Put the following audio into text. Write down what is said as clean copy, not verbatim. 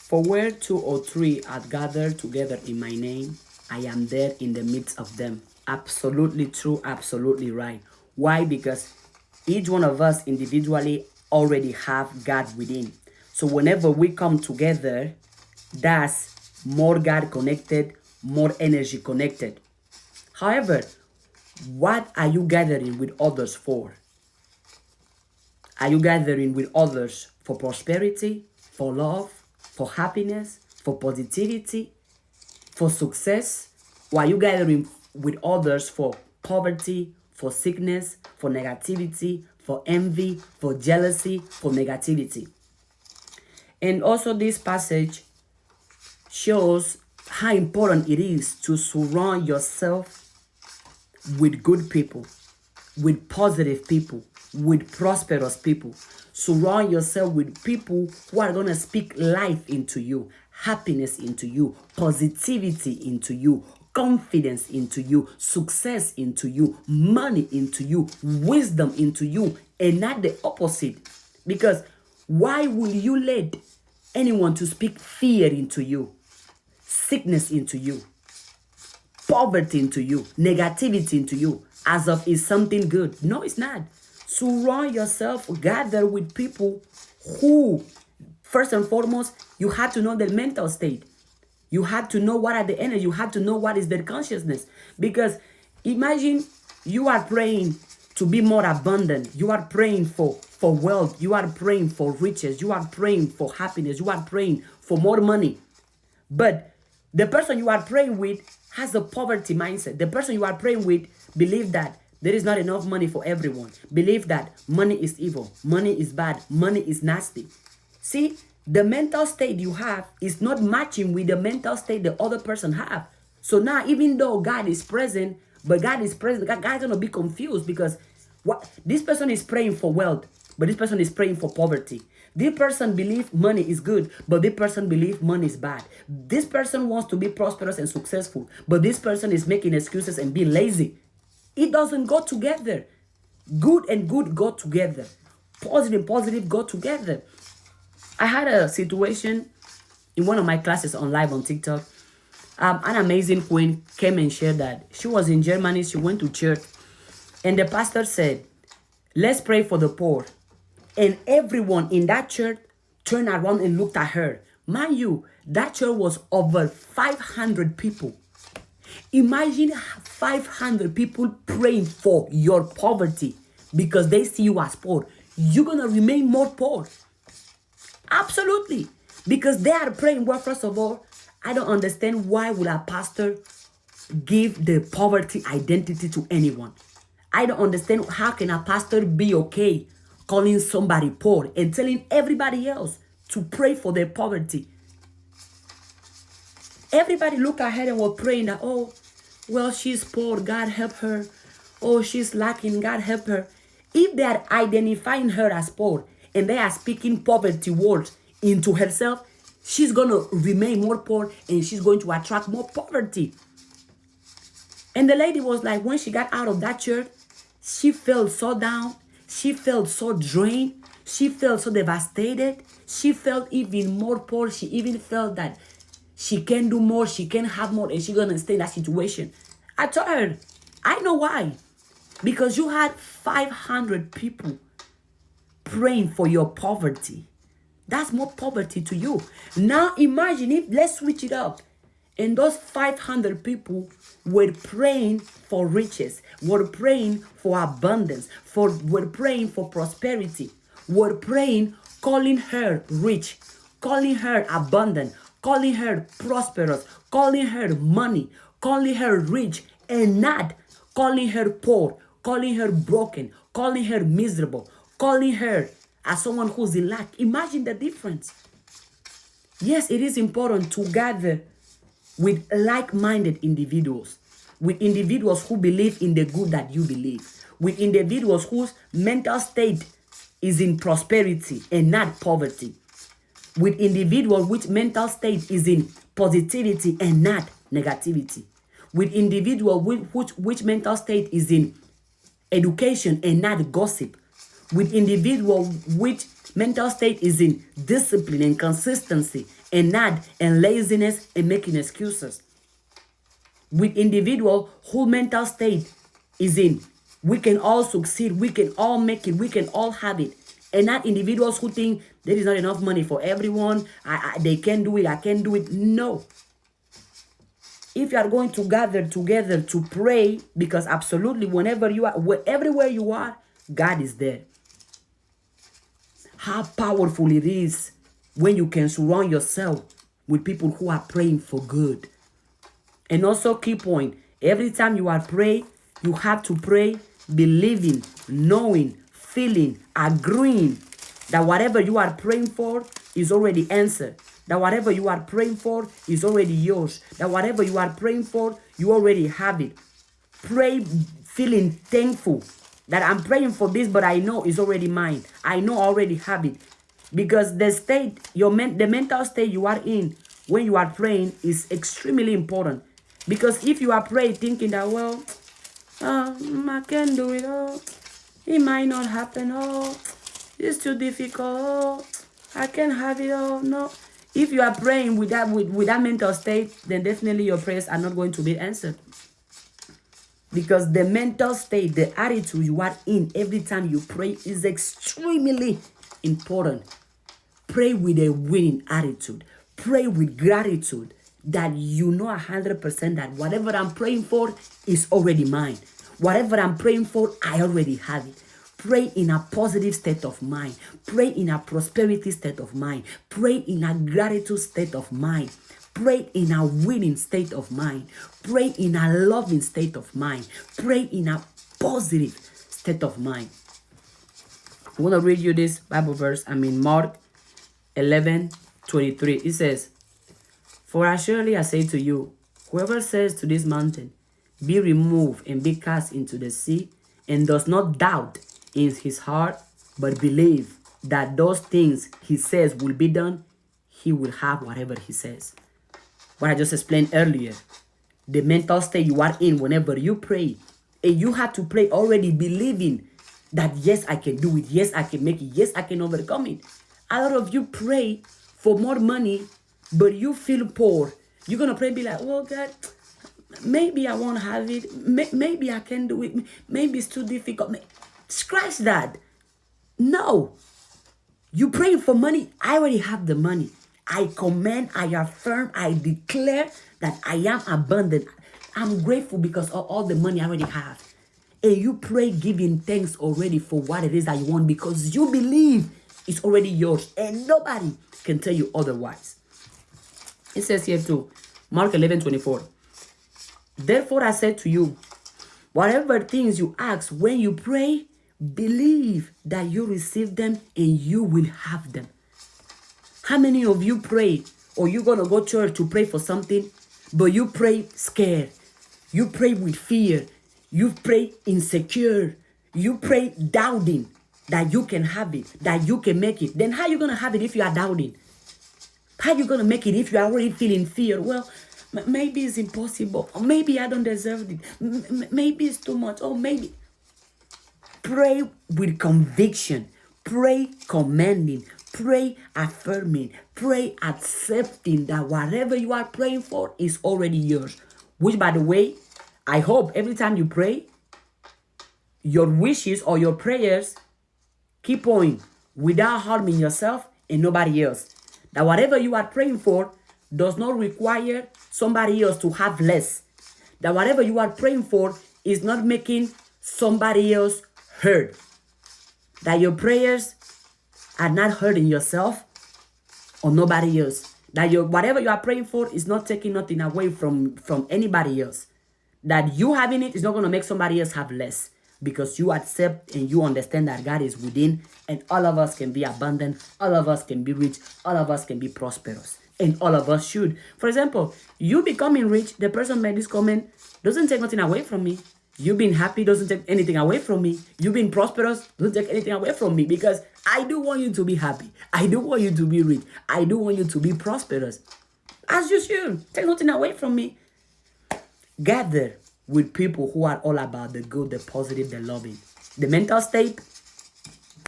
For where two or three are gathered together in my name, I am there in the midst of them. Absolutely true, absolutely right. Why? Because each one of us individually already have God within. So whenever we come together, that's more God connected, more energy connected. However, what are you gathering with others for? Are you gathering with others for prosperity, for love, for happiness, for positivity, for success? Or are you gathering with others for poverty, for sickness, for negativity, for envy, for jealousy, for negativity? And also this passage shows how important it is to surround yourself with good people, with positive people, with prosperous people. Surround yourself with people who are going to speak life into you, happiness into you, positivity into you, confidence into you, success into you, money into you, wisdom into you, and not the opposite. Because why will you let anyone to speak fear into you, sickness into you, poverty into you, negativity into you, as if it's something good? No, it's not. Surround yourself, gather with people who, first and foremost, you have to know their mental state. You have to know what are the energy. You have to know what is their consciousness. Because imagine you are praying to be more abundant. You are praying for wealth. You are praying for riches. You are praying for happiness. You are praying for more money. But the person you are praying with has a poverty mindset. The person you are praying with believes that there is not enough money for everyone. Believe that money is evil. Money is bad. Money is nasty. See, the mental state you have is not matching with the mental state the other person have. So now, even though God is present, God's going to be confused because what this person is praying for wealth, but this person is praying for poverty. This person believes money is good, but this person believes money is bad. This person wants to be prosperous and successful, but this person is making excuses and being lazy. It doesn't go together. Good and good go together. Positive and positive go together. I had a situation in one of my classes on live on TikTok. An amazing queen came and shared that she was in Germany. She went to church, and the pastor said, "Let's pray for the poor." And everyone in that church turned around and looked at her. Mind you, that church was over 500 people. Imagine 500 people praying for your poverty because they see you as poor. You're going to remain more poor. Absolutely. Because they are praying. Well, first of all, I don't understand why would a pastor give the poverty identity to anyone. I don't understand how can a pastor be okay calling somebody poor and telling everybody else to pray for their poverty. Everybody looked at her and were praying that, oh, well, she's poor, God help her. Oh, she's lacking, God help her. If they are identifying her as poor and they are speaking poverty words into herself, she's going to remain more poor and she's going to attract more poverty. And the lady was like, when she got out of that church, she felt so down. She felt so drained. She felt so devastated. She felt even more poor. She even felt that she can do more, she can have more, and she's going to stay in that situation. I told her, I know why. Because you had 500 people praying for your poverty. That's more poverty to you. Now imagine if, let's switch it up. And those 500 people were praying for riches, were praying for abundance, were praying for prosperity, were praying, calling her rich, calling her abundant, calling her prosperous, calling her money, calling her rich, and not calling her poor, calling her broken, calling her miserable, calling her as someone who's in lack. Imagine the difference. Yes, it is important to gather with like-minded individuals, with individuals who believe in the good that you believe, with individuals whose mental state is in prosperity and not poverty, with individuals which mental state is in positivity and not negativity, with individuals which mental state is in education and not gossip, with individuals which mental state is in discipline and consistency and laziness and making excuses. With individual whole mental state is in, we can all succeed, we can all make it, we can all have it. And not individuals who think there is not enough money for everyone, they can't do it, I can't do it. No. If you are going to gather together to pray, because absolutely whenever you are, everywhere you are, God is there. How powerful it is when you can surround yourself with people who are praying for good. And also, key point, every time you are praying, you have to pray believing, knowing, feeling, agreeing that whatever you are praying for is already answered. That whatever you are praying for is already yours. That whatever you are praying for, you already have it. Pray feeling thankful that I'm praying for this, but I know it's already mine. I know I already have it. Because the state, the mental state you are in when you are praying is extremely important. Because if you are praying thinking that, well, I can't do it, it might not happen, it's too difficult, I can't have it, no. If you are praying with that mental state, then definitely your prayers are not going to be answered. Because the mental state, the attitude you are in every time you pray is extremely important. Pray with a winning attitude. Pray with gratitude that you know 100% that whatever I'm praying for is already mine. Whatever I'm praying for, I already have it. Pray in a positive state of mind. Pray in a prosperity state of mind. Pray in a gratitude state of mind. Pray in a winning state of mind. Pray in a loving state of mind. Pray in a positive state of mind. I want to read you this Bible verse. Mark 11:23. It says, "For assuredly I say to you, whoever says to this mountain, be removed and be cast into the sea, and does not doubt in his heart, but believe that those things he says will be done, he will have whatever he says." What I just explained earlier, the mental state you are in whenever you pray, and you have to pray already believing that yes, I can do it, yes, I can make it, yes, I can overcome it. A lot of you pray for more money, but you feel poor. You're going to pray and be like, well, God, maybe I won't have it. Maybe I can do it. Maybe it's too difficult. Scratch that. No. You praying for money. I already have the money. I command, I affirm, I declare that I am abundant. I'm grateful because of all the money I already have. And you pray giving thanks already for what it is that you want because you believe it's already yours and nobody can tell you otherwise. It says here too, Mark 11:24. "Therefore I said to you, whatever things you ask when you pray, believe that you receive them and you will have them." How many of you pray, or you're going to go to church to pray for something, but you pray scared? You pray with fear. You pray insecure. You pray doubting that you can have it, that you can make it. Then how are you going to have it if you are doubting? How are you going to make it if you are already feeling fear? Well, maybe it's impossible. Or maybe I don't deserve it. Maybe it's too much. Or maybe. Pray with conviction. Pray commanding. Pray affirming. Pray accepting that whatever you are praying for is already yours. Which, by the way, I hope every time you pray, your wishes or your prayers keep on without harming yourself and nobody else. That whatever you are praying for does not require somebody else to have less. That whatever you are praying for is not making somebody else hurt. That your prayers are not hurting yourself or nobody else. That whatever you are praying for is not taking nothing away from anybody else. That you having it is not going to make somebody else have less. Because you accept and you understand that God is within and all of us can be abundant, all of us can be rich, all of us can be prosperous. And all of us should. For example, you becoming rich, the person made this comment, doesn't take nothing away from me. You being happy doesn't take anything away from me. You being prosperous doesn't take anything away from me because I do want you to be happy. I do want you to be rich. I do want you to be prosperous. As you should. Take nothing away from me. Gather with people who are all about the good, the positive, the loving. The mental state